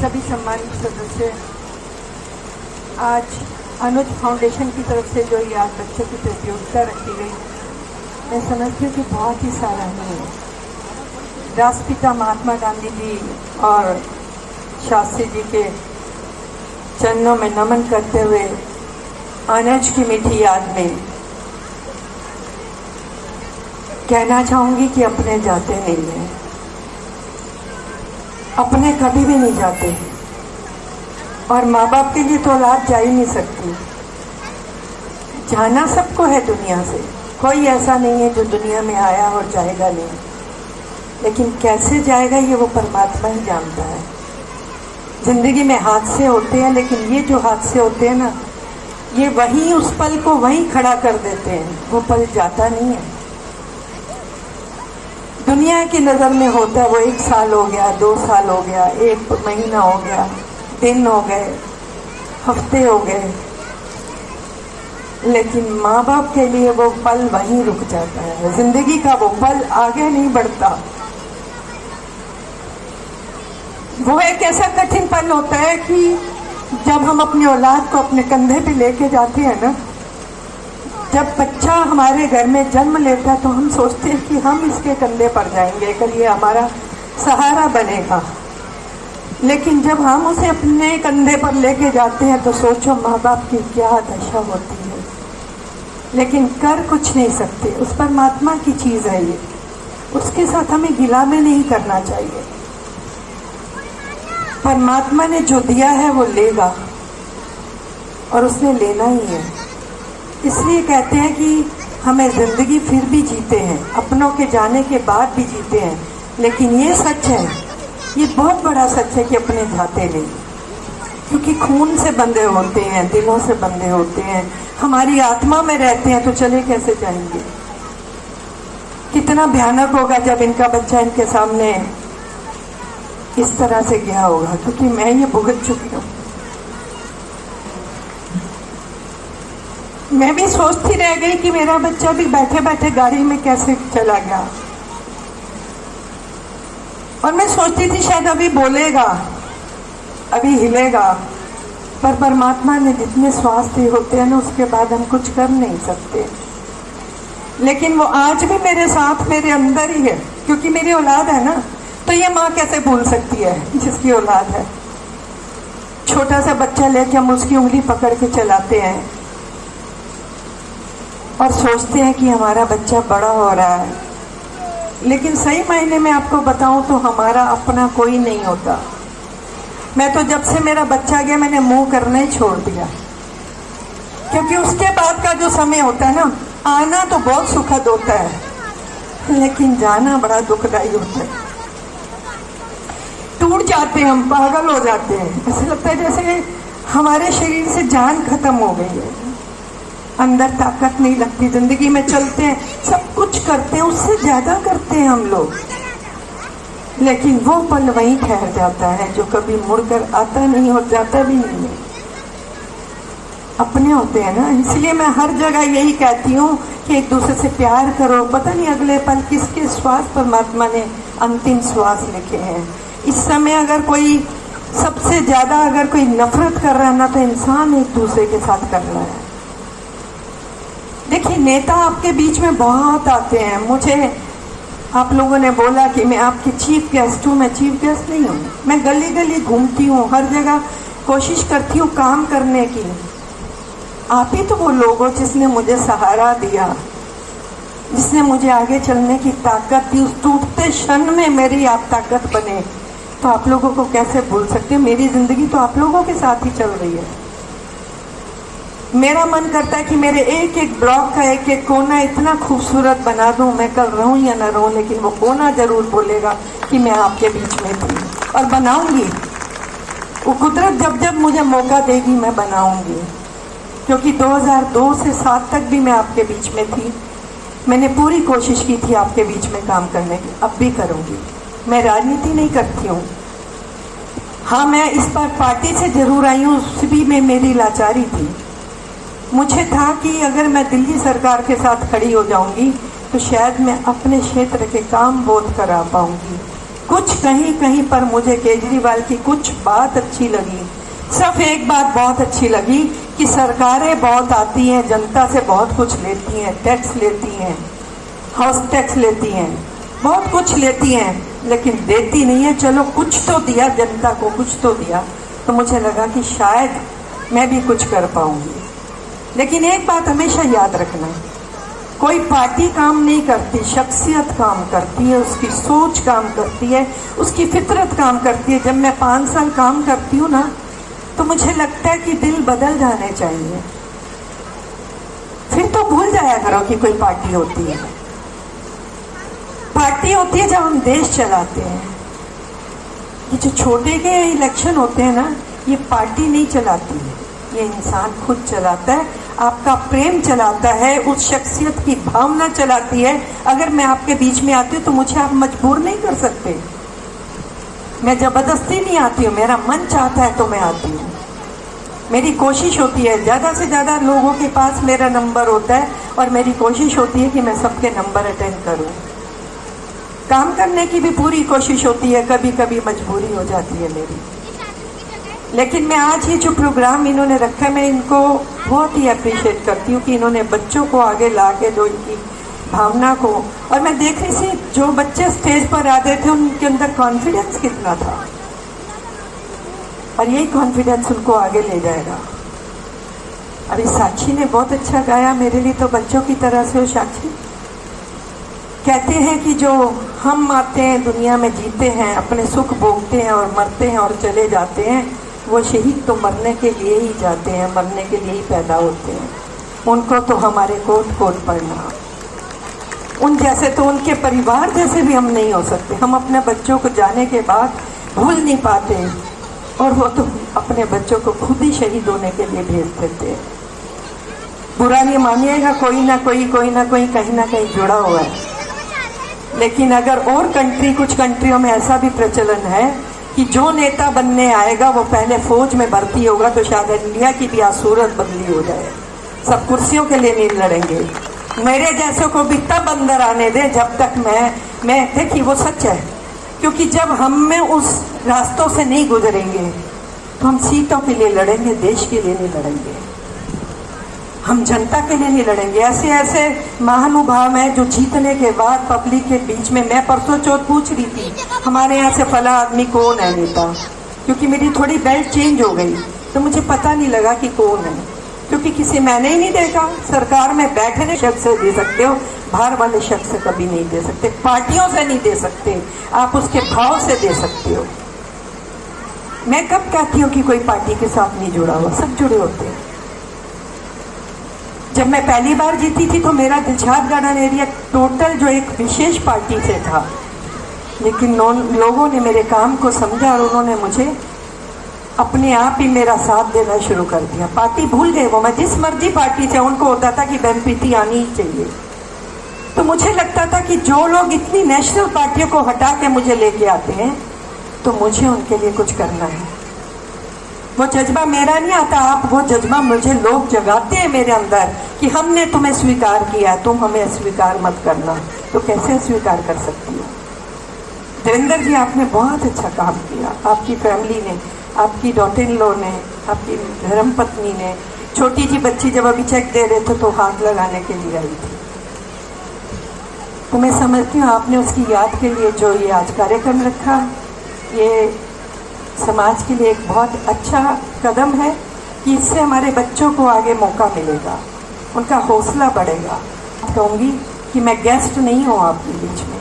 सभी सम्मानित सदस्य, आज अनुज फाउंडेशन की तरफ से जो ये आज बच्चों की प्रतियोगिता रखी गई, मैं समझती हूँ कि बहुत ही सराहनीय है। राष्ट्रपिता महात्मा गांधी जी और शास्त्री जी के चरणों में नमन करते हुए अनुज की मीठी याद में कहना चाहूँगी कि अपने जाते नहीं हैं, अपने कभी भी नहीं जाते, और माँ बाप के लिए तो औलाद जा ही नहीं सकती। जाना सबको है दुनिया से, कोई ऐसा नहीं है जो दुनिया में आया और जाएगा नहीं, लेकिन कैसे जाएगा ये वो परमात्मा ही जानता है। जिंदगी में हादसे होते हैं, लेकिन ये जो हादसे होते हैं ना, ये वहीं उस पल को वहीं खड़ा कर देते हैं, वो पल जाता नहीं है। दुनिया की नज़र में होता है वो 1 साल हो गया, 2 साल हो गया, 1 महीना हो गया, दिन हो गए, हफ्ते हो गए, लेकिन माँ बाप के लिए वो पल वहीं रुक जाता है। जिंदगी का वो पल आगे नहीं बढ़ता। वो एक ऐसा कठिन पल होता है कि जब हम अपनी औलाद को अपने कंधे पे लेके जाते हैं ना, जब बच्चा हमारे घर में जन्म लेता है तो हम सोचते हैं कि हम इसके कंधे पर जाएंगे, कल ये हमारा सहारा बनेगा। लेकिन जब हम उसे अपने कंधे पर लेके जाते हैं तो सोचो माँ बाप की क्या दशा होती है, लेकिन कर कुछ नहीं सकते। उस परमात्मा की चीज़ है ये, उसके साथ हमें गिला में नहीं करना चाहिए। परमात्मा ने जो दिया है वो लेगा, और उसने लेना ही है। इसलिए कहते हैं कि हमें ज़िंदगी फिर भी जीते हैं, अपनों के जाने के बाद भी जीते हैं, लेकिन ये सच है, ये बहुत बड़ा सच है कि अपने जाते नहीं, क्योंकि खून से बंधे होते हैं, दिलों से बंधे होते हैं, हमारी आत्मा में रहते हैं, तो चले कैसे जाएंगे। कितना भयानक होगा जब इनका बच्चा इनके सामने इस तरह से गया होगा, क्योंकि मैं ये भुगत चुकी हूँ। मैं भी सोचती रह गई कि मेरा बच्चा भी बैठे बैठे गाड़ी में कैसे चला गया, और मैं सोचती थी शायद अभी बोलेगा, अभी हिलेगा, पर परमात्मा ने जितने श्वास दिए होते हैं ना, उसके बाद हम कुछ कर नहीं सकते। लेकिन वो आज भी मेरे साथ, मेरे अंदर ही है, क्योंकि मेरी औलाद है ना, तो ये माँ कैसे भूल सकती है जिसकी औलाद है। छोटा सा बच्चा लेके हम उसकी उंगली पकड़ के चलाते हैं और सोचते हैं कि हमारा बच्चा बड़ा हो रहा है, लेकिन सही मायने में आपको बताऊं तो हमारा अपना कोई नहीं होता। मैं तो जब से मेरा बच्चा गया मैंने मुंह करना ही छोड़ दिया, क्योंकि उसके बाद का जो समय होता है ना, आना तो बहुत सुखद होता है, लेकिन जाना बड़ा दुखदाई होता है। टूट जाते हैं हम, पागल हो जाते हैं, ऐसे लगता है जैसे हमारे शरीर से जान खत्म हो गई है, अंदर ताकत नहीं लगती। जिंदगी में चलते हैं, सब कुछ करते हैं, उससे ज्यादा करते हैं हम लोग, लेकिन वो पल वहीं ठहर जाता है जो कभी मुड़कर आता नहीं और जाता भी नहीं है। अपने होते हैं ना, इसलिए मैं हर जगह यही कहती हूँ कि एक दूसरे से प्यार करो। पता नहीं अगले पल किसके श्वास परमात्मा ने अंतिम श्वास लिखे हैं। इस समय अगर कोई सबसे ज्यादा अगर कोई नफरत कर रहा है ना, तो इंसान एक दूसरे के साथ कर रहा है। देखिए, नेता आपके बीच में बहुत आते हैं। मुझे आप लोगों ने बोला कि मैं आपकी चीफ गेस्ट हूँ, मैं चीफ गेस्ट नहीं हूँ। मैं गली गली घूमती हूँ, हर जगह कोशिश करती हूँ काम करने की। आप ही तो वो लोग हो जिसने मुझे सहारा दिया, जिसने मुझे आगे चलने की ताकत दी। उस टूटते क्षण में मेरी आप ताकत बने, तो आप लोगों को कैसे भूल सकते हैं। मेरी जिंदगी तो आप लोगों के साथ ही चल रही है। मेरा मन करता है कि मेरे एक एक ब्लॉक का एक एक कोना इतना खूबसूरत बना दूं, मैं कल रहूं या ना रहूं, लेकिन वो कोना जरूर बोलेगा कि मैं आपके बीच में थी, और बनाऊंगी। वो कुदरत जब जब मुझे मौका देगी मैं बनाऊंगी, क्योंकि 2002 से 7 तक भी मैं आपके बीच में थी। मैंने पूरी कोशिश की थी आपके बीच में काम करने की, अब भी करूंगी। मैं राजनीति नहीं करती हूँ। हाँ, मैं इस बार पार्टी से जरूर आई हूँ, उस भी में मेरी लाचारी थी। मुझे था कि अगर मैं दिल्ली सरकार के साथ खड़ी हो जाऊंगी तो शायद मैं अपने क्षेत्र के काम बहुत करा पाऊंगी, कुछ कहीं कहीं पर मुझे केजरीवाल की कुछ बात अच्छी लगी। सिर्फ एक बात बहुत अच्छी लगी कि सरकारें बहुत आती हैं, जनता से बहुत कुछ लेती हैं, टैक्स लेती हैं, हाउस टैक्स लेती हैं, बहुत कुछ लेती हैं, लेकिन देती नहीं है। चलो कुछ तो दिया जनता को, कुछ तो दिया, तो मुझे लगा कि शायद मैं भी कुछ कर पाऊंगी। लेकिन एक बात हमेशा याद रखना, कोई पार्टी काम नहीं करती, शख्सियत काम करती है, उसकी सोच काम करती है, उसकी फितरत काम करती है। जब मैं 5 साल काम करती हूँ ना, तो मुझे लगता है कि दिल बदल जाने चाहिए। फिर तो भूल जाया करो कि कोई पार्टी होती है। पार्टी होती है जब हम देश चलाते हैं। ये जो छोटे के इलेक्शन होते हैं ना, ये पार्टी नहीं चलाती है, ये इंसान खुद चलाता है, आपका प्रेम चलाता है, उस शख्सियत की भावना चलाती है। अगर मैं आपके बीच में आती हूँ तो मुझे आप मजबूर नहीं कर सकते, मैं जबरदस्ती नहीं आती हूँ, मेरा मन चाहता है तो मैं आती हूँ। मेरी कोशिश होती है ज़्यादा से ज़्यादा लोगों के पास मेरा नंबर होता है, और मेरी कोशिश होती है कि मैं सबके नंबर अटेंड करूँ। काम करने की भी पूरी कोशिश होती है, कभी कभी मजबूरी हो जाती है मेरी। लेकिन मैं आज ये जो प्रोग्राम इन्होंने रखा है, मैं इनको बहुत ही अप्रिशिएट करती हूँ कि इन्होंने बच्चों को आगे ला के जो इनकी भावना को, और मैं देख रही थी जो बच्चे स्टेज पर आ रहे थे उनके अंदर कॉन्फिडेंस कितना था, और यही कॉन्फिडेंस उनको आगे ले जाएगा। अभी साक्षी ने बहुत अच्छा गाया, मेरे लिए तो बच्चों की तरह से हो साक्षी। कहते हैं कि जो हम आते हैं दुनिया में, जीते हैं, अपने सुख भोगते हैं और मरते हैं और चले जाते हैं, वो शहीद तो मरने के लिए ही जाते हैं, मरने के लिए ही पैदा होते हैं। उनको तो हमारे कोट कोट पढ़ना, उन जैसे तो उनके परिवार जैसे भी हम नहीं हो सकते। हम अपने बच्चों को जाने के बाद भूल नहीं पाते, और वो तो अपने बच्चों को खुद ही शहीद होने के लिए भेज देते हैं। बुरा नहीं मानिएगा, कोई ना कोई कहीं ना कहीं जुड़ा हुआ है। लेकिन अगर और कुछ कंट्रियों में ऐसा भी प्रचलन है कि जो नेता बनने आएगा वो पहले फौज में भर्ती होगा, तो शायद इंडिया की भी आज सूरत बदली हो जाए। सब कुर्सियों के लिए नहीं लड़ेंगे। मेरे जैसों को भी तब अंदर आने दे जब तक मैं देखिए वो सच है, क्योंकि जब हम में उस रास्तों से नहीं गुजरेंगे तो हम सीटों के लिए लड़ेंगे, देश के लिए नहीं लड़ेंगे, हम जनता के लिए नहीं लड़ेंगे। ऐसे ऐसे महानुभाव हैं जो जीतने के बाद पब्लिक के बीच में, मैं परसों चौथ पूछ रही थी हमारे यहाँ से फला आदमी कौन है नेता, क्योंकि मेरी थोड़ी बेल्ट चेंज हो गई तो मुझे पता नहीं लगा कि कौन है, क्योंकि किसी मैंने ही नहीं देखा। सरकार में बैठने शख्स से दे सकते हो, बाहर वाले शख्स से कभी नहीं दे सकते, पार्टियों से नहीं दे सकते, आप उसके भाव से दे सकते हो। मैं कब कहती हूँ कि कोई पार्टी के साथ नहीं जुड़ा हुआ, सब जुड़े होते हैं। जब मैं पहली बार जीती थी तो मेरा दिलशाद गार्डन एरिया टोटल जो एक विशेष पार्टी से था, लेकिन लोगों ने मेरे काम को समझा और उन्होंने मुझे अपने आप ही मेरा साथ देना शुरू कर दिया। पार्टी भूल गए वो, मैं जिस मर्जी पार्टी से, उनको होता था कि बेनपीती आनी ही चाहिए। तो मुझे लगता था कि जो लोग इतनी नेशनल पार्टियों को हटा के मुझे लेके आते हैं, तो मुझे उनके लिए कुछ करना है। वो जज्बा मेरा नहीं आता, आप वो जज्बा मुझे लोग जगाते हैं मेरे अंदर कि हमने तुम्हें स्वीकार किया, तुम हमें अस्वीकार मत करना। तो कैसे स्वीकार कर सकती हो? देवेंद्र जी, आपने बहुत अच्छा काम किया, आपकी फैमिली ने, आपकी डॉटर इन लॉ ने, आपकी धर्मपत्नी ने। छोटी सी बच्ची जब अभी चेक दे रहे थे तो हाथ लगाने के लिए आई थी। तो मैं समझती हूँ आपने उसकी याद के लिए जो ये आज कार्यक्रम रखा, ये समाज के लिए एक बहुत अच्छा कदम है कि इससे हमारे बच्चों को आगे मौका मिलेगा, उनका हौसला बढ़ेगा। कहूँगी कि मैं गेस्ट नहीं हूँ आपके बीच में।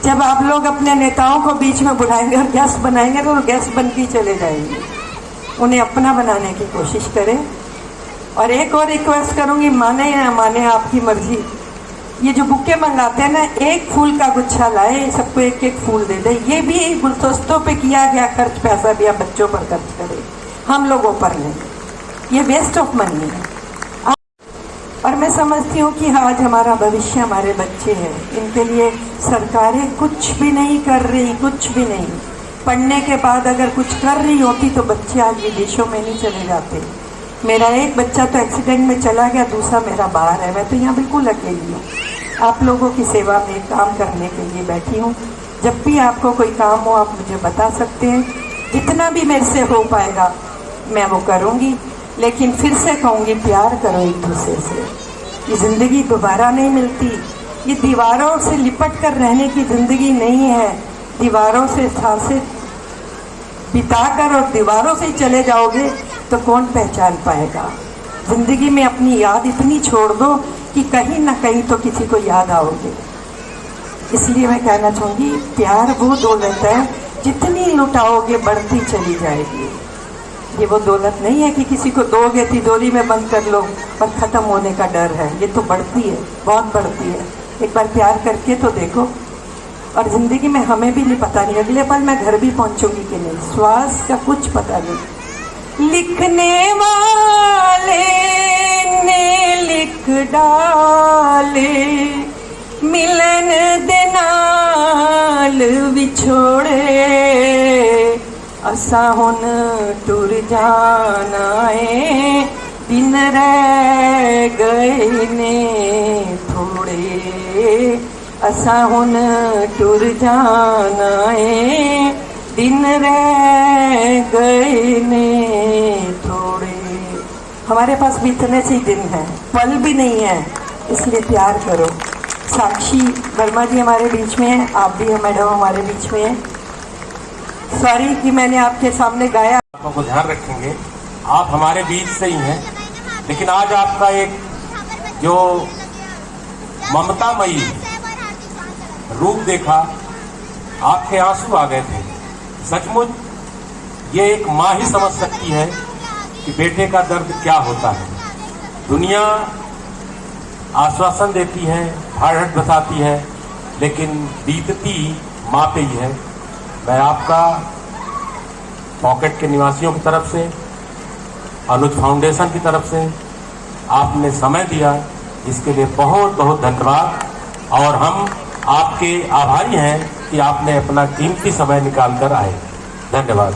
जब आप लोग अपने नेताओं को बीच में बुलाएंगे और गेस्ट बनाएंगे तो गेस्ट बन के चले जाएंगे, उन्हें अपना बनाने की कोशिश करें। और एक और रिक्वेस्ट करूँगी, माने या ना माने आपकी मर्जी, ये जो बुके मंगाते हैं ना, एक फूल का गुच्छा लाए, सबको एक एक फूल दे दे। ये भी गुलदस्तों पे किया गया खर्च, पैसा भी आप बच्चों पर खर्च करें, हम लोगों पर नहीं। ये वेस्ट ऑफ मनी है। और मैं समझती हूँ कि आज हमारा भविष्य हमारे बच्चे हैं, इनके लिए सरकारें कुछ भी नहीं कर रही, कुछ भी नहीं। पढ़ने के बाद अगर कुछ कर रही होती तो बच्चे आज विदेशों में नहीं चले जाते। मेरा एक बच्चा तो एक्सीडेंट में चला गया, दूसरा मेरा बाहर है, मैं तो यहाँ बिल्कुल अकेली हूँ। आप लोगों की सेवा में काम करने के लिए बैठी हूँ। जब भी आपको कोई काम हो आप मुझे बता सकते हैं, जितना भी मेरे से हो पाएगा मैं वो करूँगी। लेकिन फिर से कहूँगी, प्यार करो एक दूसरे से। ये ज़िंदगी दोबारा नहीं मिलती। ये दीवारों से लिपट कर रहने की ज़िंदगी नहीं है। दीवारों से सांसें बिताकर और दीवारों से ही चले जाओगे तो कौन पहचान पाएगा। ज़िंदगी में अपनी याद इतनी छोड़ दो कि कहीं ना कहीं तो किसी को याद आओगे। इसलिए मैं कहना चाहूँगी, प्यार वो दौलत है जितनी लुटाओगे बढ़ती चली जाएगी। ये वो दौलत नहीं है कि किसी को दोगे तिजोरी में बंद कर लो और ख़त्म होने का डर है। ये तो बढ़ती है, बहुत बढ़ती है। एक बार प्यार करके तो देखो। और ज़िंदगी में हमें भी नहीं पता, नहीं अगले पल मैं घर भी पहुंचूंगी कि नहीं, श्वास का कुछ पता नहीं। लिखने वाले ने लिख डाले, मिलन दे नाल विछोड़े, असा हुन टुर जाना है, दिन रह गए ने थोड़े, असा हुन टुर जाना है, दिन रह गए ने थोड़े। हमारे भी इतने से ही दिन हैं, पल भी नहीं है, इसलिए प्यार करो। साक्षी वर्मा जी हमारे बीच में हैं, आप भी हैं मैडम हमारे बीच में हैं। सॉरी कि मैंने आपके सामने गाया। आपको ध्यान रखेंगे, आप हमारे बीच से ही हैं, लेकिन आज आपका एक जो ममतामयी रूप देखा, आपके आंसू आ गए थे। सचमुच ये एक माँ ही समझ सकती है कि बेटे का दर्द क्या होता है। दुनिया आश्वासन देती है, हार्ट बताती है, लेकिन बीतती माँ पे ही है। मैं आपका पॉकेट के निवासियों की तरफ से, अनुज फाउंडेशन की तरफ से आपने समय दिया, इसके लिए बहुत बहुत धन्यवाद। और हम आपके आभारी हैं कि आपने अपना कीमती समय निकाल कर आए। धन्यवाद।